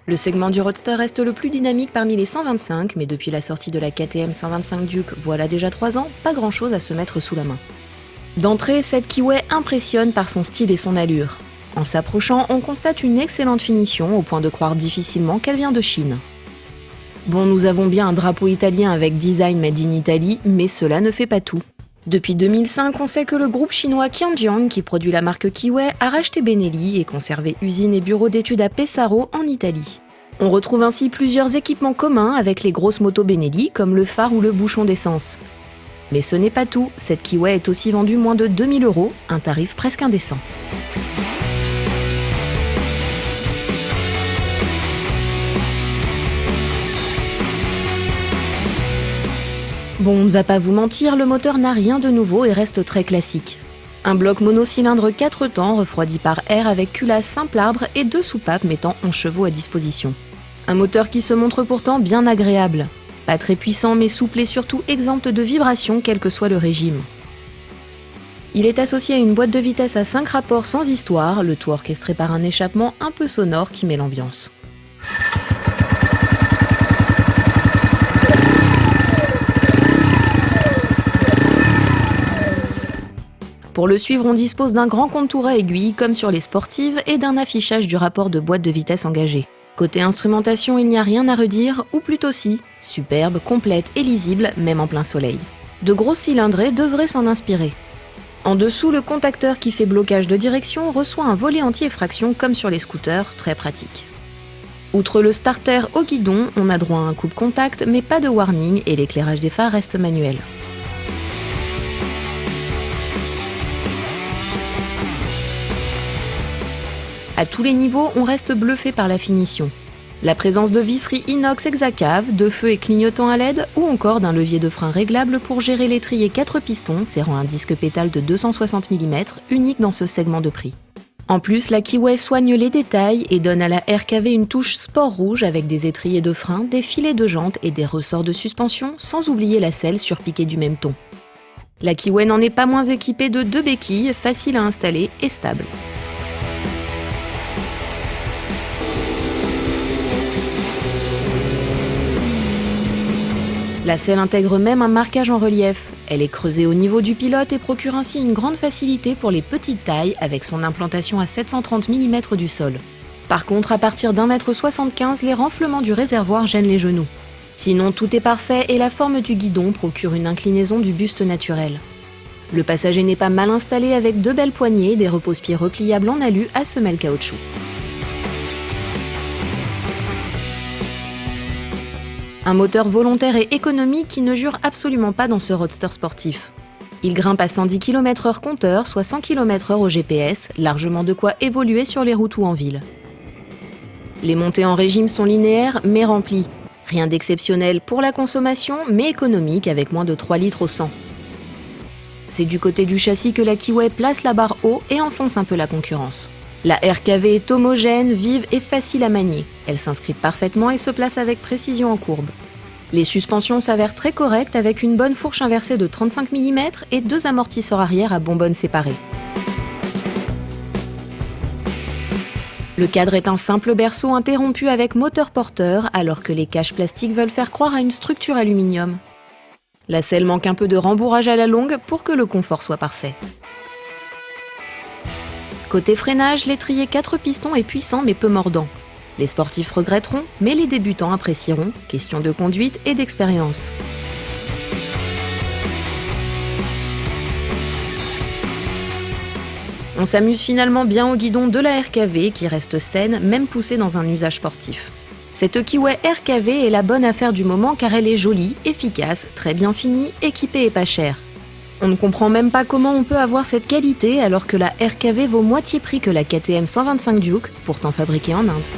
Le segment du Roadster reste le plus dynamique parmi les 125, mais depuis la sortie de la KTM 125 Duke, voilà déjà 3 ans, pas grand chose à se mettre sous la main. D'entrée, cette Kiway impressionne par son style et son allure. En s'approchant, on constate une excellente finition, au point de croire difficilement qu'elle vient de Chine. Bon, nous avons bien un drapeau italien avec design made in Italy, mais cela ne fait pas tout. Depuis 2005, on sait que le groupe chinois Qianjiang, qui produit la marque Kiway, a racheté Benelli et conservé usine et bureau d'études à Pesaro, en Italie. On retrouve ainsi plusieurs équipements communs avec les grosses motos Benelli, comme le phare ou le bouchon d'essence. Mais ce n'est pas tout, cette Kiway est aussi vendue moins de 2000 €, un tarif presque indécent. Bon, on ne va pas vous mentir, le moteur n'a rien de nouveau et reste très classique. Un bloc monocylindre 4 temps refroidi par air avec culasse simple arbre et 2 soupapes mettant 11 chevaux à disposition. Un moteur qui se montre pourtant bien agréable. Pas très puissant mais souple et surtout exempt de vibrations quel que soit le régime. Il est associé à une boîte de vitesse à 5 rapports sans histoire, le tout orchestré par un échappement un peu sonore qui met l'ambiance. Pour le suivre, on dispose d'un grand contour à aiguille comme sur les sportives et d'un affichage du rapport de boîte de vitesse engagé. Côté instrumentation, il n'y a rien à redire, ou plutôt si, superbe, complète et lisible, même en plein soleil. De gros cylindrées devraient s'en inspirer. En dessous, le contacteur qui fait blocage de direction reçoit un volet anti-effraction comme sur les scooters, très pratique. Outre le starter au guidon, on a droit à un coupe-contact, mais pas de warning et l'éclairage des phares reste manuel. À tous les niveaux, on reste bluffé par la finition. La présence de visseries inox hexacave, de feux et clignotants à LED ou encore d'un levier de frein réglable pour gérer l'étrier 4 pistons serrant un disque pétale de 260 mm, unique dans ce segment de prix. En plus, la Kiway soigne les détails et donne à la RKV une touche sport rouge avec des étriers de frein, des filets de jantes et des ressorts de suspension, sans oublier la selle surpiquée du même ton. La Kiway n'en est pas moins équipée de 2 béquilles, faciles à installer et stables. La selle intègre même un marquage en relief. Elle est creusée au niveau du pilote et procure ainsi une grande facilité pour les petites tailles avec son implantation à 730 mm du sol. Par contre, à partir d'1,75 m, les renflements du réservoir gênent les genoux. Sinon, tout est parfait et la forme du guidon procure une inclinaison du buste naturel. Le passager n'est pas mal installé avec 2 belles poignées et des repose-pieds repliables en alu à semelle caoutchouc. Un moteur volontaire et économique qui ne jure absolument pas dans ce roadster sportif. Il grimpe à 110 km/h compteur, soit 100 km/h au GPS, largement de quoi évoluer sur les routes ou en ville. Les montées en régime sont linéaires mais remplies. Rien d'exceptionnel pour la consommation, mais économique avec moins de 3 litres au 100. C'est du côté du châssis que la Kiway place la barre haut et enfonce un peu la concurrence. La RKV est homogène, vive et facile à manier. Elle s'inscrit parfaitement et se place avec précision en courbe. Les suspensions s'avèrent très correctes avec une bonne fourche inversée de 35 mm et 2 amortisseurs arrière à bonbonnes séparées. Le cadre est un simple berceau interrompu avec moteur porteur alors que les caches plastiques veulent faire croire à une structure aluminium. La selle manque un peu de rembourrage à la longue pour que le confort soit parfait. Côté freinage, l'étrier 4 pistons est puissant mais peu mordant. Les sportifs regretteront, mais les débutants apprécieront, question de conduite et d'expérience. On s'amuse finalement bien au guidon de la RKV qui reste saine, même poussée dans un usage sportif. Cette Kiway RKV est la bonne affaire du moment car elle est jolie, efficace, très bien finie, équipée et pas chère. On ne comprend même pas comment on peut avoir cette qualité alors que la RKV vaut moitié prix que la KTM 125 Duke, pourtant fabriquée en Inde.